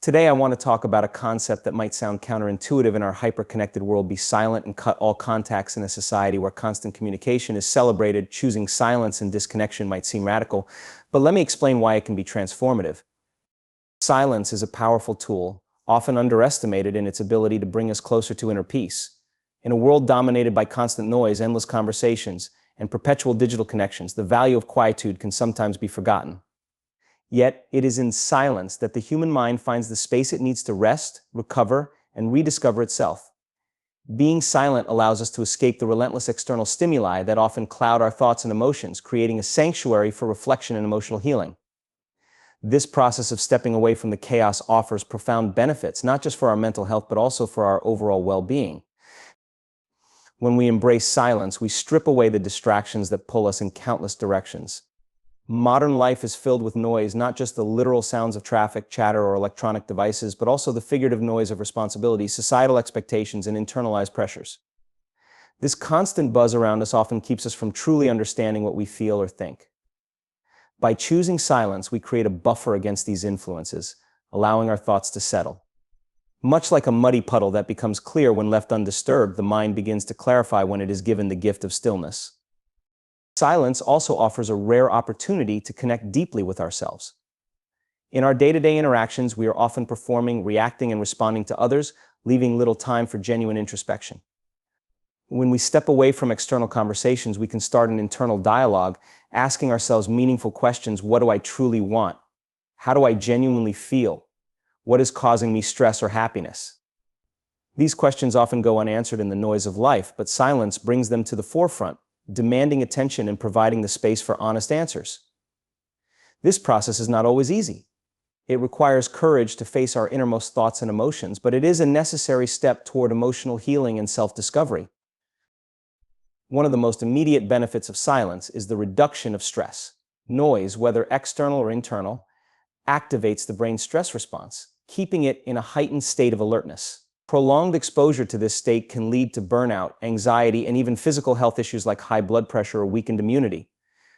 Today, I want to talk about a concept that might sound counterintuitive in our hyper-connected world: be silent and cut all contacts. In a society where constant communication is celebrated, choosing silence and disconnection might seem radical, but let me explain why it can be transformative. Silence is a powerful tool, often underestimated in its ability to bring us closer to inner peace. In a world dominated by constant noise, endless conversations, and perpetual digital connections, the value of quietude can sometimes be forgotten. Yet, it is in silence that the human mind finds the space it needs to rest, recover, and rediscover itself. Being silent allows us to escape the relentless external stimuli that often cloud our thoughts and emotions, creating a sanctuary for reflection and emotional healing. This process of stepping away from the chaos offers profound benefits, not just for our mental health, but also for our overall well-being. When we embrace silence, we strip away the distractions that pull us in countless directions. Modern life is filled with noise, not just the literal sounds of traffic, chatter, or electronic devices, but also the figurative noise of responsibility, societal expectations, and internalized pressures. This constant buzz around us often keeps us from truly understanding what we feel or think. By choosing silence, we create a buffer against these influences, allowing our thoughts to settle. Much like a muddy puddle that becomes clear when left undisturbed, the mind begins to clarify when it is given the gift of stillness. Silence also offers a rare opportunity to connect deeply with ourselves. In our day-to-day interactions, we are often performing, reacting, and responding to others, leaving little time for genuine introspection. When we step away from external conversations, we can start an internal dialogue, asking ourselves meaningful questions. What do I truly want? How do I genuinely feel? What is causing me stress or happiness? These questions often go unanswered in the noise of life, but silence brings them to the forefront, demanding attention and providing the space for honest answers. This process is not always easy. It requires courage to face our innermost thoughts and emotions, but it is a necessary step toward emotional healing and self-discovery. One of the most immediate benefits of silence is the reduction of stress. Noise, whether external or internal, activates the brain's stress response, keeping it in a heightened state of alertness. Prolonged exposure to this state can lead to burnout, anxiety, and even physical health issues like high blood pressure or weakened immunity.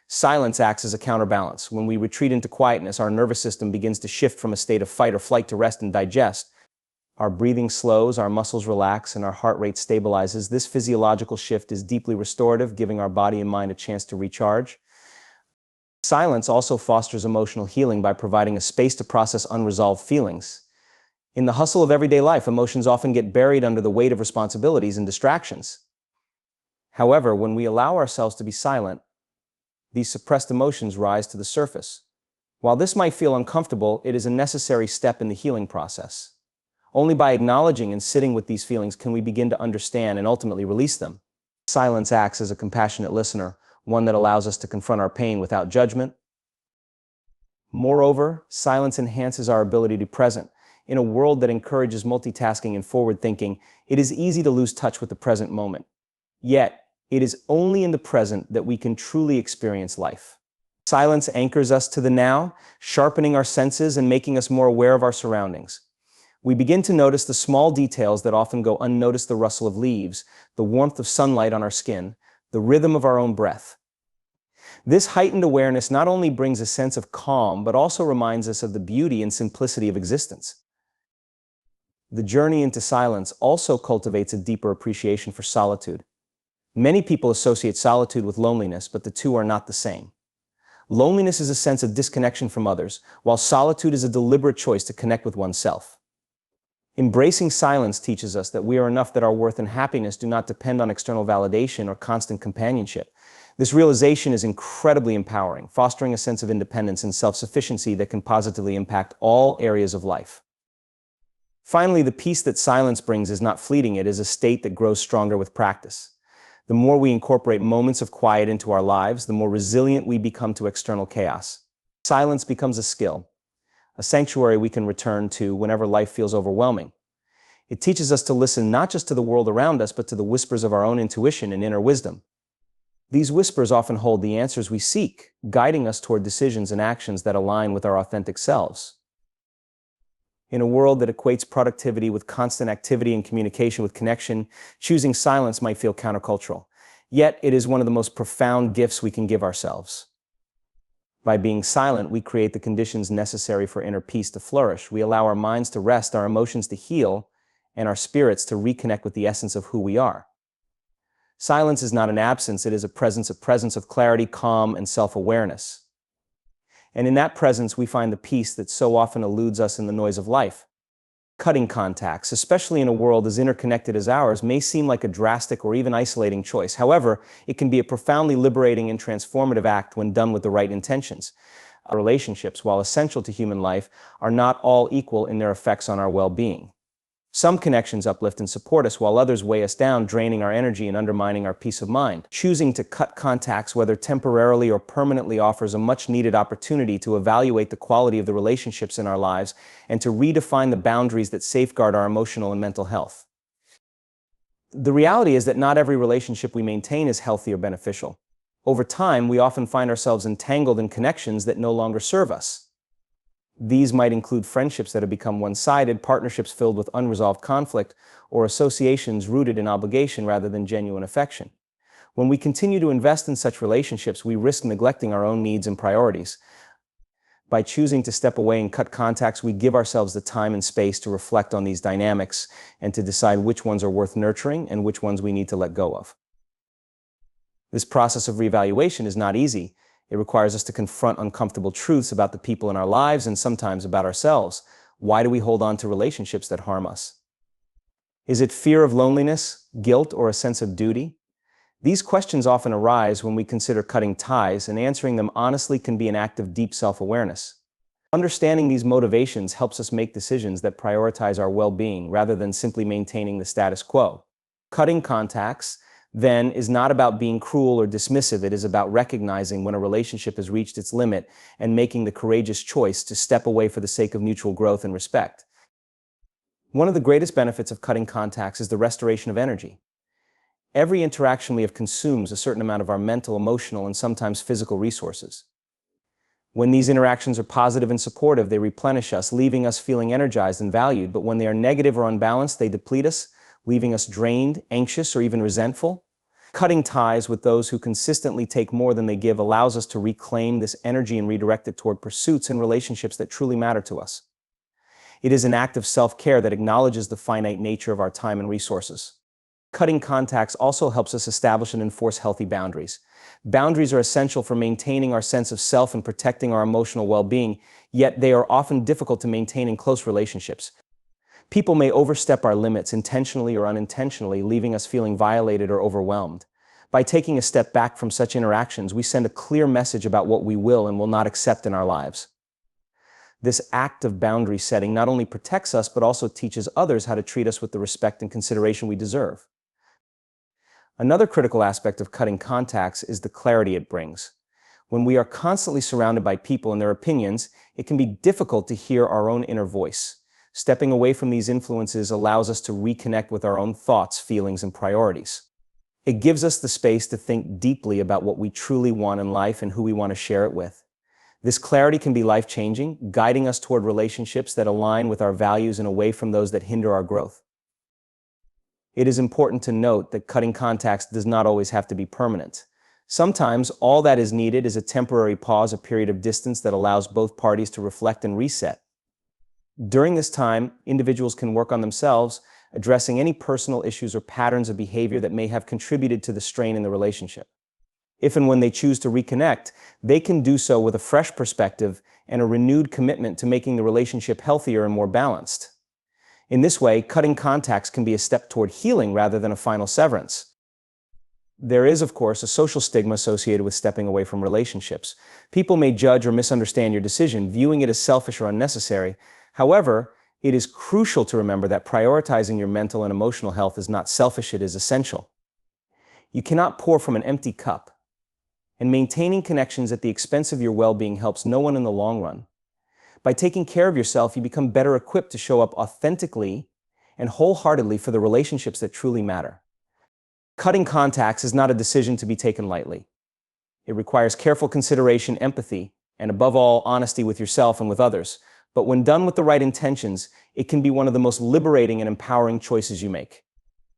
Silence acts as a counterbalance. When we retreat into quietness, our nervous system begins to shift from a state of fight or flight to rest and digest. Our breathing slows, our muscles relax, and our heart rate stabilizes. This physiological shift is deeply restorative, giving our body and mind a chance to recharge. Silence also fosters emotional healing by providing a space to process unresolved feelings. In the hustle of everyday life, emotions often get buried under the weight of responsibilities and distractions. However, when we allow ourselves to be silent, these suppressed emotions rise to the surface. While this might feel uncomfortable, it is a necessary step in the healing process. Only by acknowledging and sitting with these feelings can we begin to understand and ultimately release them. Silence acts as a compassionate listener, one that allows us to confront our pain without judgment. Moreover, silence enhances our ability to be present. In a world that encourages multitasking and forward thinking, it is easy to lose touch with the present moment. Yet, it is only in the present that we can truly experience life. Silence anchors us to the now, sharpening our senses and making us more aware of our surroundings. We begin to notice the small details that often go unnoticed: the rustle of leaves, the warmth of sunlight on our skin, the rhythm of our own breath. This heightened awareness not only brings a sense of calm, but also reminds us of the beauty and simplicity of existence. The journey into silence also cultivates a deeper appreciation for solitude. Many people associate solitude with loneliness, but the two are not the same. Loneliness is a sense of disconnection from others, while solitude is a deliberate choice to connect with oneself. Embracing silence teaches us that we are enough, that our worth and happiness do not depend on external validation or constant companionship. This realization is incredibly empowering, fostering a sense of independence and self-sufficiency that can positively impact all areas of life. Finally, the peace that silence brings is not fleeting. It is a state that grows stronger with practice. The more we incorporate moments of quiet into our lives, the more resilient we become to external chaos. Silence becomes a skill, a sanctuary we can return to whenever life feels overwhelming. It teaches us to listen not just to the world around us, but to the whispers of our own intuition and inner wisdom. These whispers often hold the answers we seek, guiding us toward decisions and actions that align with our authentic selves. In a world that equates productivity with constant activity and communication with connection, choosing silence might feel countercultural. Yet, it is one of the most profound gifts we can give ourselves. By being silent, we create the conditions necessary for inner peace to flourish. We allow our minds to rest, our emotions to heal, and our spirits to reconnect with the essence of who we are. Silence is not an absence, it is a presence of clarity, calm, and self-awareness. And in that presence, we find the peace that so often eludes us in the noise of life. Cutting contacts, especially in a world as interconnected as ours, may seem like a drastic or even isolating choice. However, it can be a profoundly liberating and transformative act when done with the right intentions. Our relationships, while essential to human life, are not all equal in their effects on our well-being. Some connections uplift and support us, while others weigh us down, draining our energy and undermining our peace of mind. Choosing to cut contacts, whether temporarily or permanently, offers a much-needed opportunity to evaluate the quality of the relationships in our lives and to redefine the boundaries that safeguard our emotional and mental health. The reality is that not every relationship we maintain is healthy or beneficial. Over time, we often find ourselves entangled in connections that no longer serve us. These might include friendships that have become one-sided, partnerships filled with unresolved conflict, or associations rooted in obligation rather than genuine affection. When we continue to invest in such relationships, we risk neglecting our own needs and priorities. By choosing to step away and cut contacts, we give ourselves the time and space to reflect on these dynamics and to decide which ones are worth nurturing and which ones we need to let go of. This process of reevaluation is not easy. It requires us to confront uncomfortable truths about the people in our lives and sometimes about ourselves. Why do we hold on to relationships that harm us? Is it fear of loneliness, guilt, or a sense of duty? These questions often arise when we consider cutting ties, and answering them honestly can be an act of deep self-awareness. Understanding these motivations helps us make decisions that prioritize our well-being rather than simply maintaining the status quo. Cutting contacts, then, is not about being cruel or dismissive. It is about recognizing when a relationship has reached its limit and making the courageous choice to step away for the sake of mutual growth and respect. One of the greatest benefits of cutting contacts is the restoration of energy. Every interaction we have consumes a certain amount of our mental, emotional, and sometimes physical resources. When these interactions are positive and supportive, they replenish us, leaving us feeling energized and valued. But when they are negative or unbalanced, they deplete us, leaving us drained, anxious, or even resentful. Cutting ties with those who consistently take more than they give allows us to reclaim this energy and redirect it toward pursuits and relationships that truly matter to us. It is an act of self-care that acknowledges the finite nature of our time and resources. Cutting contacts also helps us establish and enforce healthy boundaries. Boundaries are essential for maintaining our sense of self and protecting our emotional well-being, yet they are often difficult to maintain in close relationships. People may overstep our limits intentionally or unintentionally, leaving us feeling violated or overwhelmed. By taking a step back from such interactions, we send a clear message about what we will and will not accept in our lives. This act of boundary setting not only protects us, but also teaches others how to treat us with the respect and consideration we deserve. Another critical aspect of cutting contacts is the clarity it brings. When we are constantly surrounded by people and their opinions, it can be difficult to hear our own inner voice. Stepping away from these influences allows us to reconnect with our own thoughts, feelings, and priorities. It gives us the space to think deeply about what we truly want in life and who we want to share it with. This clarity can be life-changing, guiding us toward relationships that align with our values and away from those that hinder our growth. It is important to note that cutting contacts does not always have to be permanent. Sometimes all that is needed is a temporary pause, a period of distance that allows both parties to reflect and reset. During this time, individuals can work on themselves, addressing any personal issues or patterns of behavior that may have contributed to the strain in the relationship. If and when they choose to reconnect, they can do so with a fresh perspective and a renewed commitment to making the relationship healthier and more balanced. In this way, cutting contacts can be a step toward healing rather than a final severance. There is, of course, a social stigma associated with stepping away from relationships. People may judge or misunderstand your decision, viewing it as selfish or unnecessary. However, it is crucial to remember that prioritizing your mental and emotional health is not selfish, it is essential. You cannot pour from an empty cup, and maintaining connections at the expense of your well-being helps no one in the long run. By taking care of yourself, you become better equipped to show up authentically and wholeheartedly for the relationships that truly matter. Cutting contacts is not a decision to be taken lightly. It requires careful consideration, empathy, and above all, honesty with yourself and with others. But when done with the right intentions, it can be one of the most liberating and empowering choices you make.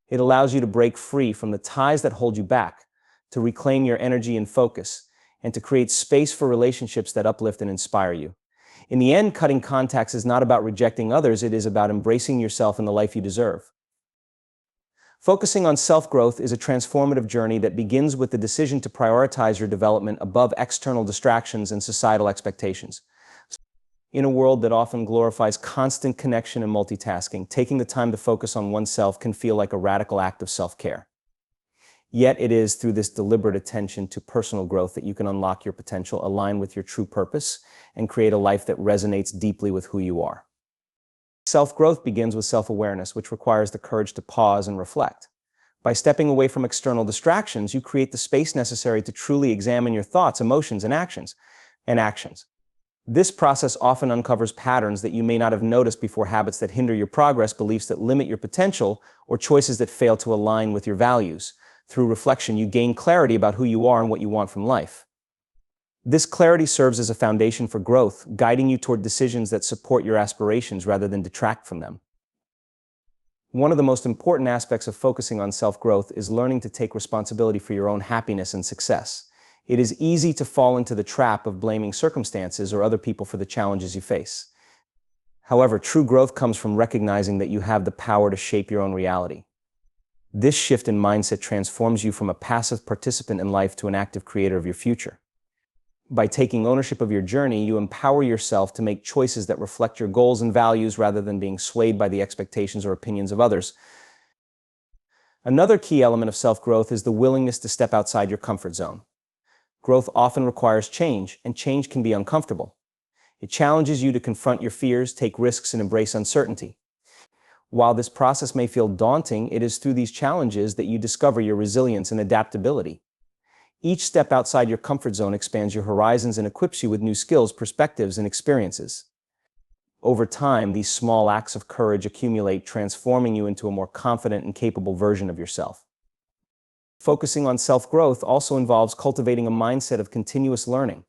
It allows you to break free from the ties that hold you back, to reclaim your energy and focus, and to create space for relationships that uplift and inspire you. In the end, cutting contacts is not about rejecting others, it is about embracing yourself and the life you deserve. Focusing on self-growth is a transformative journey that begins with the decision to prioritize your development above external distractions and societal expectations. In a world that often glorifies constant connection and multitasking, taking the time to focus on oneself can feel like a radical act of self-care. Yet it is through this deliberate attention to personal growth that you can unlock your potential, align with your true purpose, and create a life that resonates deeply with who you are. Self-growth begins with self-awareness, which requires the courage to pause and reflect. By stepping away from external distractions, you create the space necessary to truly examine your thoughts, emotions, and actions. This process often uncovers patterns that you may not have noticed before, habits that hinder your progress, beliefs that limit your potential, or choices that fail to align with your values. Through reflection, you gain clarity about who you are and what you want from life. This clarity serves as a foundation for growth, guiding you toward decisions that support your aspirations rather than detract from them. One of the most important aspects of focusing on self-growth is learning to take responsibility for your own happiness and success. It is easy to fall into the trap of blaming circumstances or other people for the challenges you face. However, true growth comes from recognizing that you have the power to shape your own reality. This shift in mindset transforms you from a passive participant in life to an active creator of your future. By taking ownership of your journey, you empower yourself to make choices that reflect your goals and values rather than being swayed by the expectations or opinions of others. Another key element of self-growth is the willingness to step outside your comfort zone. Growth often requires change, and change can be uncomfortable. It challenges you to confront your fears, take risks, and embrace uncertainty. While this process may feel daunting, it is through these challenges that you discover your resilience and adaptability. Each step outside your comfort zone expands your horizons and equips you with new skills, perspectives, and experiences. Over time, these small acts of courage accumulate, transforming you into a more confident and capable version of yourself. Focusing on self-growth also involves cultivating a mindset of continuous learning.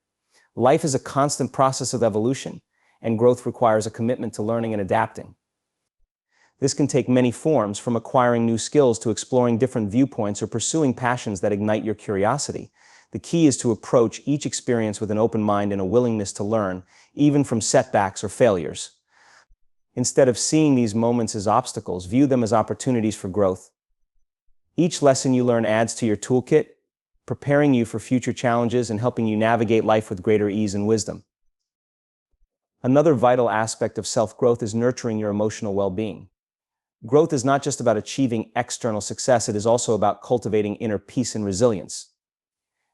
Life is a constant process of evolution, and growth requires a commitment to learning and adapting. This can take many forms, from acquiring new skills to exploring different viewpoints or pursuing passions that ignite your curiosity. The key is to approach each experience with an open mind and a willingness to learn, even from setbacks or failures. Instead of seeing these moments as obstacles, view them as opportunities for growth. Each lesson you learn adds to your toolkit, preparing you for future challenges and helping you navigate life with greater ease and wisdom. Another vital aspect of self-growth is nurturing your emotional well-being. Growth is not just about achieving external success, it is also about cultivating inner peace and resilience.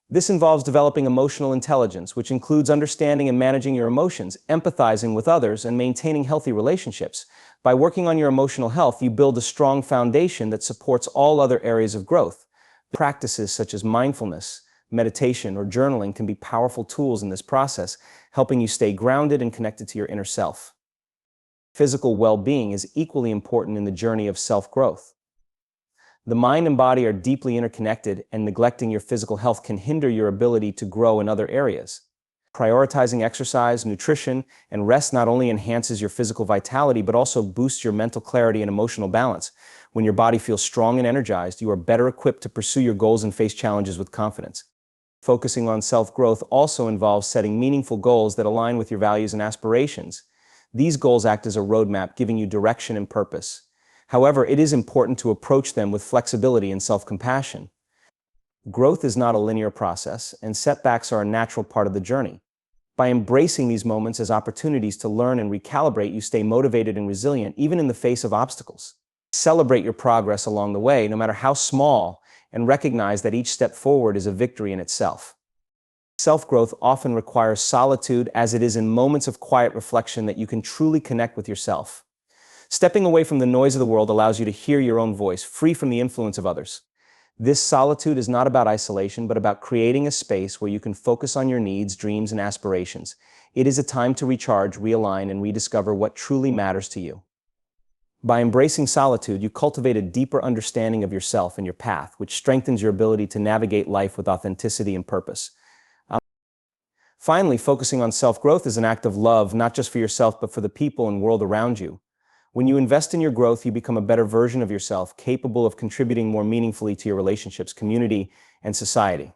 This involves developing emotional intelligence, which includes understanding and managing your emotions, empathizing with others, and maintaining healthy relationships. By working on your emotional health, you build a strong foundation that supports all other areas of growth. Practices such as mindfulness, meditation, or journaling can be powerful tools in this process, helping you stay grounded and connected to your inner self. Physical well-being is equally important in the journey of self-growth. The mind and body are deeply interconnected, and neglecting your physical health can hinder your ability to grow in other areas. Prioritizing exercise, nutrition, and rest not only enhances your physical vitality, but also boosts your mental clarity and emotional balance. When your body feels strong and energized, you are better equipped to pursue your goals and face challenges with confidence. Focusing on self-growth also involves setting meaningful goals that align with your values and aspirations. These goals act as a roadmap, giving you direction and purpose. However, it is important to approach them with flexibility and self-compassion. Growth is not a linear process, and setbacks are a natural part of the journey. By embracing these moments as opportunities to learn and recalibrate, you stay motivated and resilient, even in the face of obstacles. Celebrate your progress along the way, no matter how small, and recognize that each step forward is a victory in itself. Self-growth often requires solitude, as it is in moments of quiet reflection that you can truly connect with yourself. Stepping away from the noise of the world allows you to hear your own voice, free from the influence of others. This solitude is not about isolation, but about creating a space where you can focus on your needs, dreams, and aspirations. It is a time to recharge, realign, and rediscover what truly matters to you. By embracing solitude, you cultivate a deeper understanding of yourself and your path, which strengthens your ability to navigate life with authenticity and purpose. Finally, focusing on self-growth is an act of love, not just for yourself, but for the people and world around you. When you invest in your growth, you become a better version of yourself, capable of contributing more meaningfully to your relationships, community, and society.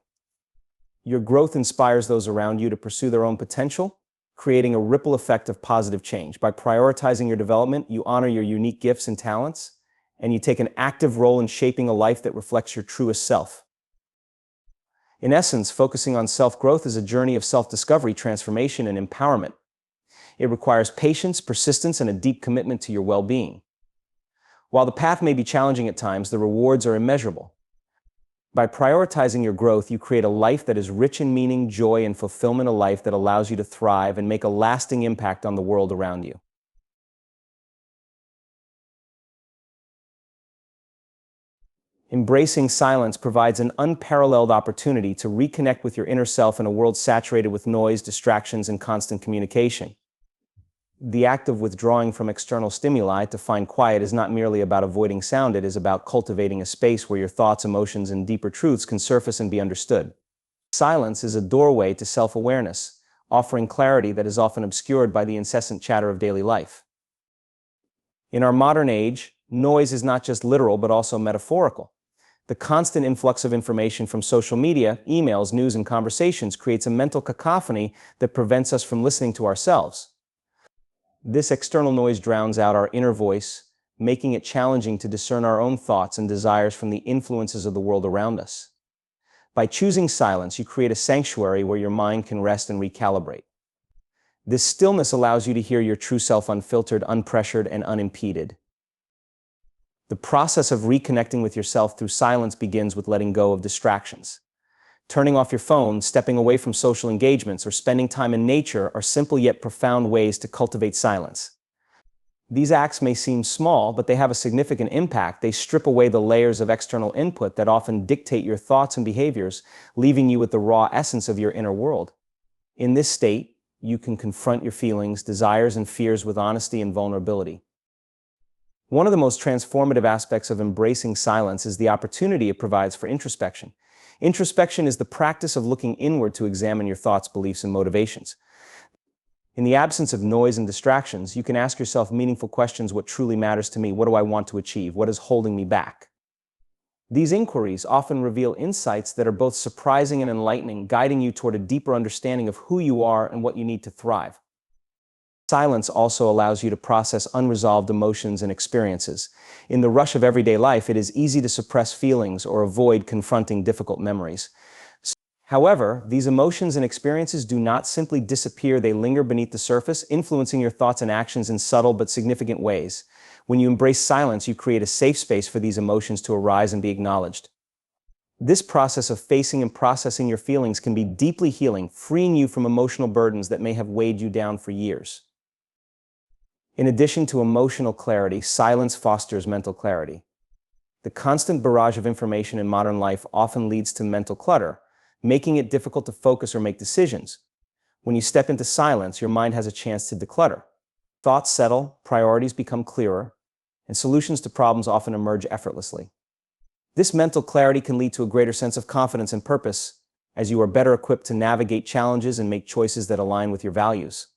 Your growth inspires those around you to pursue their own potential, creating a ripple effect of positive change. By prioritizing your development, you honor your unique gifts and talents, and you take an active role in shaping a life that reflects your truest self. In essence, focusing on self-growth is a journey of self-discovery, transformation, and empowerment. It requires patience, persistence, and a deep commitment to your well-being. While the path may be challenging at times, the rewards are immeasurable. By prioritizing your growth, you create a life that is rich in meaning, joy, and fulfillment, a life that allows you to thrive and make a lasting impact on the world around you. Embracing silence provides an unparalleled opportunity to reconnect with your inner self in a world saturated with noise, distractions, and constant communication. The act of withdrawing from external stimuli to find quiet is not merely about avoiding sound, it is about cultivating a space where your thoughts, emotions, and deeper truths can surface and be understood. Silence is a doorway to self-awareness, offering clarity that is often obscured by the incessant chatter of daily life. In our modern age, noise is not just literal but also metaphorical. The constant influx of information from social media, emails, news, and conversations creates a mental cacophony that prevents us from listening to ourselves. This external noise drowns out our inner voice, making it challenging to discern our own thoughts and desires from the influences of the world around us. By choosing silence, you create a sanctuary where your mind can rest and recalibrate. This stillness allows you to hear your true self unfiltered, unpressured, and unimpeded. The process of reconnecting with yourself through silence begins with letting go of distractions. Turning off your phone, stepping away from social engagements, or spending time in nature are simple yet profound ways to cultivate silence. These acts may seem small, but they have a significant impact. They strip away the layers of external input that often dictate your thoughts and behaviors, leaving you with the raw essence of your inner world. In this state, you can confront your feelings, desires, and fears with honesty and vulnerability. One of the most transformative aspects of embracing silence is the opportunity it provides for introspection. Introspection is the practice of looking inward to examine your thoughts, beliefs, and motivations. In the absence of noise and distractions, you can ask yourself meaningful questions: what truly matters to me? What do I want to achieve? What is holding me back? These inquiries often reveal insights that are both surprising and enlightening, guiding you toward a deeper understanding of who you are and what you need to thrive. Silence also allows you to process unresolved emotions and experiences. In the rush of everyday life, it is easy to suppress feelings or avoid confronting difficult memories. However, these emotions and experiences do not simply disappear, they linger beneath the surface, influencing your thoughts and actions in subtle but significant ways. When you embrace silence, you create a safe space for these emotions to arise and be acknowledged. This process of facing and processing your feelings can be deeply healing, freeing you from emotional burdens that may have weighed you down for years. In addition to emotional clarity, silence fosters mental clarity. The constant barrage of information in modern life often leads to mental clutter, making it difficult to focus or make decisions. When you step into silence, your mind has a chance to declutter. Thoughts settle, priorities become clearer, and solutions to problems often emerge effortlessly. This mental clarity can lead to a greater sense of confidence and purpose, as you are better equipped to navigate challenges and make choices that align with your values.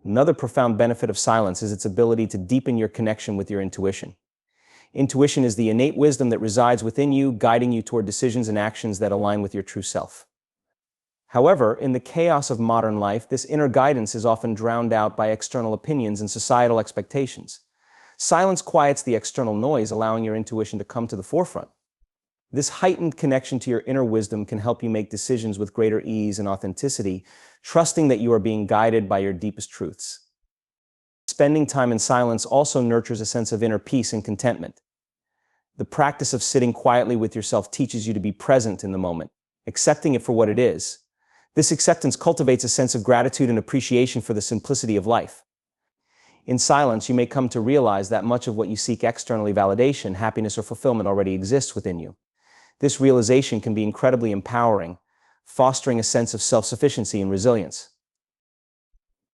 Another profound benefit of silence is its ability to deepen your connection with your intuition. Intuition is the innate wisdom that resides within you, guiding you toward decisions and actions that align with your true self. However, in the chaos of modern life, this inner guidance is often drowned out by external opinions and societal expectations. Silence quiets the external noise, allowing your intuition to come to the forefront. This heightened connection to your inner wisdom can help you make decisions with greater ease and authenticity, trusting that you are being guided by your deepest truths. Spending time in silence also nurtures a sense of inner peace and contentment. The practice of sitting quietly with yourself teaches you to be present in the moment, accepting it for what it is. This acceptance cultivates a sense of gratitude and appreciation for the simplicity of life. In silence, you may come to realize that much of what you seek externally, validation, happiness, or fulfillment, already exists within you. This realization can be incredibly empowering, fostering a sense of self-sufficiency and resilience.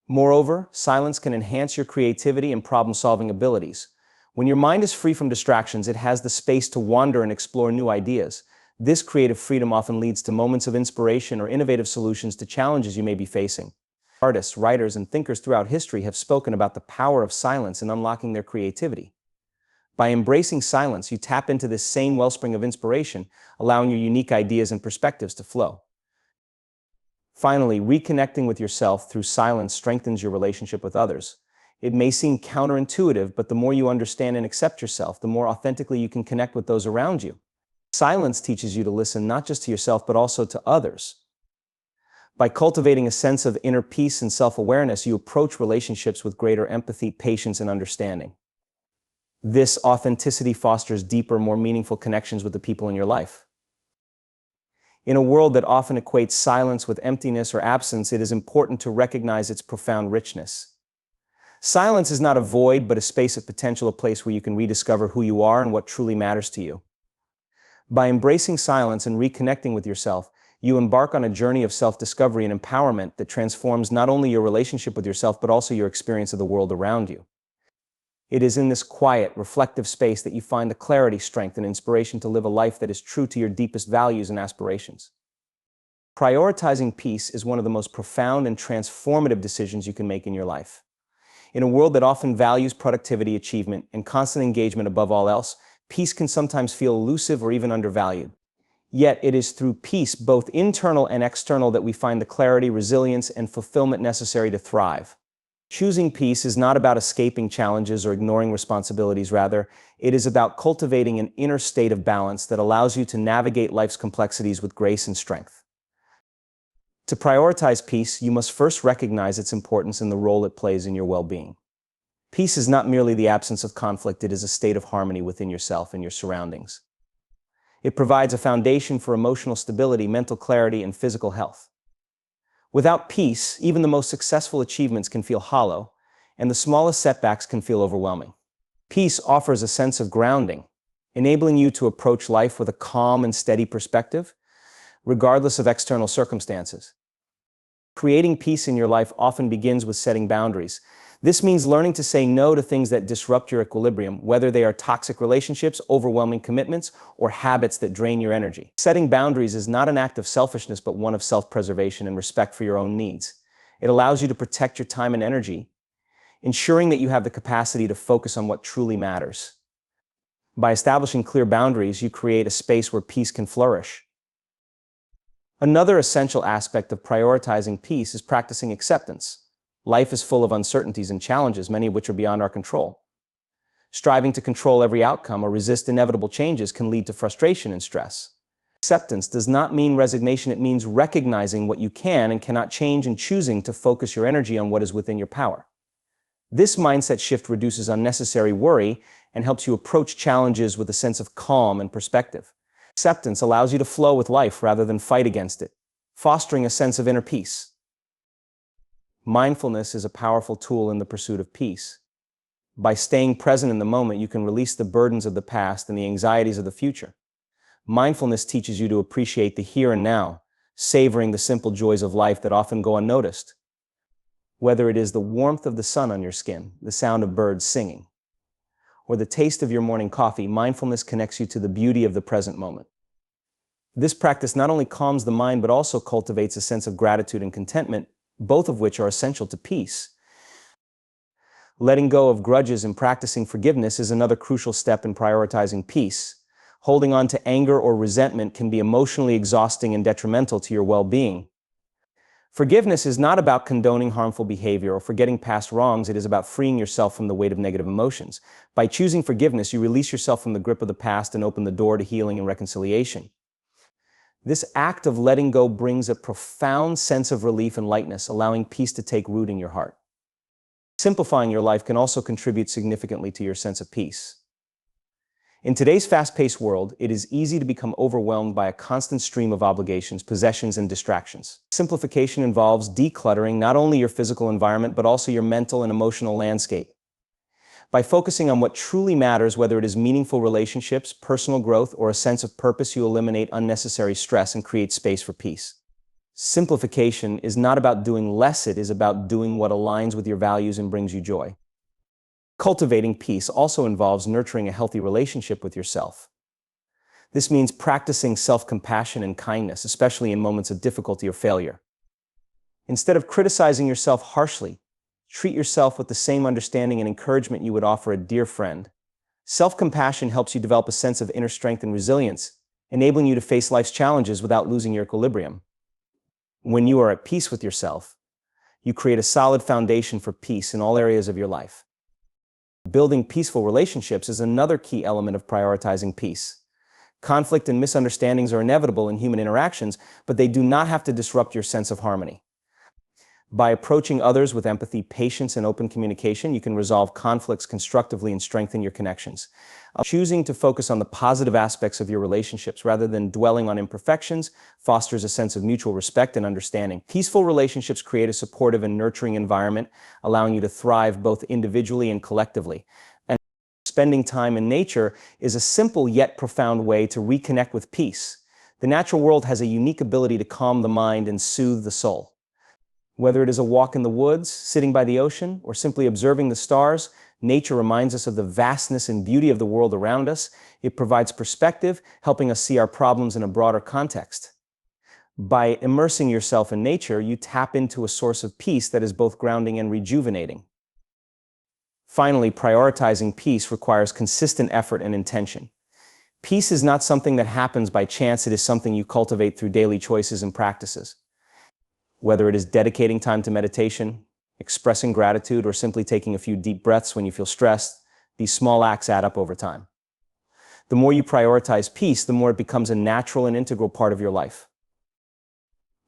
Moreover, silence can enhance your creativity and problem-solving abilities. When your mind is free from distractions, it has the space to wander and explore new ideas. This creative freedom often leads to moments of inspiration or innovative solutions to challenges you may be facing. Artists, writers, and thinkers throughout history have spoken about the power of silence in unlocking their creativity. By embracing silence, you tap into this same wellspring of inspiration, allowing your unique ideas and perspectives to flow. Finally, reconnecting with yourself through silence strengthens your relationship with others. It may seem counterintuitive, but the more you understand and accept yourself, the more authentically you can connect with those around you. Silence teaches you to listen not just to yourself, but also to others. By cultivating a sense of inner peace and self-awareness, you approach relationships with greater empathy, patience, and understanding. This authenticity fosters deeper, more meaningful connections with the people in your life. In a world that often equates silence with emptiness or absence, it is important to recognize its profound richness. Silence is not a void, but a space of potential, a place where you can rediscover who you are and what truly matters to you. By embracing silence and reconnecting with yourself, you embark on a journey of self-discovery and empowerment that transforms not only your relationship with yourself, but also your experience of the world around you. It is in this quiet, reflective space that you find the clarity, strength, and inspiration to live a life that is true to your deepest values and aspirations. Prioritizing peace is one of the most profound and transformative decisions you can make in your life. In a world that often values productivity, achievement, and constant engagement above all else, peace can sometimes feel elusive or even undervalued. Yet it is through peace, both internal and external, that we find the clarity, resilience, and fulfillment necessary to thrive. Choosing peace is not about escaping challenges or ignoring responsibilities. Rather, it is about cultivating an inner state of balance that allows you to navigate life's complexities with grace and strength. To prioritize peace, you must first recognize its importance and the role it plays in your well-being. Peace is not merely the absence of conflict, it is a state of harmony within yourself and your surroundings. It provides a foundation for emotional stability, mental clarity, and physical health. Without peace, even the most successful achievements can feel hollow, and the smallest setbacks can feel overwhelming. Peace offers a sense of grounding, enabling you to approach life with a calm and steady perspective, regardless of external circumstances. Creating peace in your life often begins with setting boundaries. This means learning to say no to things that disrupt your equilibrium, whether they are toxic relationships, overwhelming commitments, or habits that drain your energy. Setting boundaries is not an act of selfishness, but one of self-preservation and respect for your own needs. It allows you to protect your time and energy, ensuring that you have the capacity to focus on what truly matters. By establishing clear boundaries, you create a space where peace can flourish. Another essential aspect of prioritizing peace is practicing acceptance. Life is full of uncertainties and challenges, many of which are beyond our control. Striving to control every outcome or resist inevitable changes can lead to frustration and stress. Acceptance does not mean resignation, it means recognizing what you can and cannot change and choosing to focus your energy on what is within your power. This mindset shift reduces unnecessary worry and helps you approach challenges with a sense of calm and perspective. Acceptance allows you to flow with life rather than fight against it, fostering a sense of inner peace. Mindfulness is a powerful tool in the pursuit of peace. By staying present in the moment, you can release the burdens of the past and the anxieties of the future. Mindfulness teaches you to appreciate the here and now, savoring the simple joys of life that often go unnoticed. Whether it is the warmth of the sun on your skin, the sound of birds singing, or the taste of your morning coffee, mindfulness connects you to the beauty of the present moment. This practice not only calms the mind, but also cultivates a sense of gratitude and contentment, both of which are essential to peace. Letting go of grudges and practicing forgiveness is another crucial step in prioritizing peace. Holding on to anger or resentment can be emotionally exhausting and detrimental to your well-being. Forgiveness is not about condoning harmful behavior or forgetting past wrongs, it is about freeing yourself from the weight of negative emotions. By choosing forgiveness, you release yourself from the grip of the past and open the door to healing and reconciliation. This act of letting go brings a profound sense of relief and lightness, allowing peace to take root in your heart. Simplifying your life can also contribute significantly to your sense of peace. In today's fast-paced world, it is easy to become overwhelmed by a constant stream of obligations, possessions, and distractions. Simplification involves decluttering not only your physical environment, but also your mental and emotional landscape. By focusing on what truly matters, whether it is meaningful relationships, personal growth, or a sense of purpose, you eliminate unnecessary stress and create space for peace. Simplification is not about doing less, it is about doing what aligns with your values and brings you joy. Cultivating peace also involves nurturing a healthy relationship with yourself. This means practicing self-compassion and kindness, especially in moments of difficulty or failure. Instead of criticizing yourself harshly, treat yourself with the same understanding and encouragement you would offer a dear friend. Self-compassion helps you develop a sense of inner strength and resilience, enabling you to face life's challenges without losing your equilibrium. When you are at peace with yourself, you create a solid foundation for peace in all areas of your life. Building peaceful relationships is another key element of prioritizing peace. Conflict and misunderstandings are inevitable in human interactions, but they do not have to disrupt your sense of harmony. By approaching others with empathy, patience, and open communication, you can resolve conflicts constructively and strengthen your connections. Choosing to focus on the positive aspects of your relationships rather than dwelling on imperfections fosters a sense of mutual respect and understanding. Peaceful relationships create a supportive and nurturing environment, allowing you to thrive both individually and collectively. And spending time in nature is a simple yet profound way to reconnect with peace. The natural world has a unique ability to calm the mind and soothe the soul. Whether it is a walk in the woods, sitting by the ocean, or simply observing the stars, nature reminds us of the vastness and beauty of the world around us. It provides perspective, helping us see our problems in a broader context. By immersing yourself in nature, you tap into a source of peace that is both grounding and rejuvenating. Finally, prioritizing peace requires consistent effort and intention. Peace is not something that happens by chance, it is something you cultivate through daily choices and practices. Whether it is dedicating time to meditation, expressing gratitude, or simply taking a few deep breaths when you feel stressed, these small acts add up over time. The more you prioritize peace, the more it becomes a natural and integral part of your life.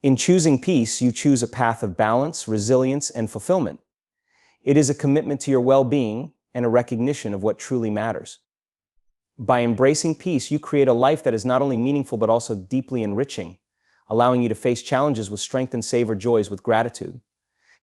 In choosing peace, you choose a path of balance, resilience, and fulfillment. It is a commitment to your well-being and a recognition of what truly matters. By embracing peace, you create a life that is not only meaningful but also deeply enriching, allowing you to face challenges with strength and savor joys with gratitude.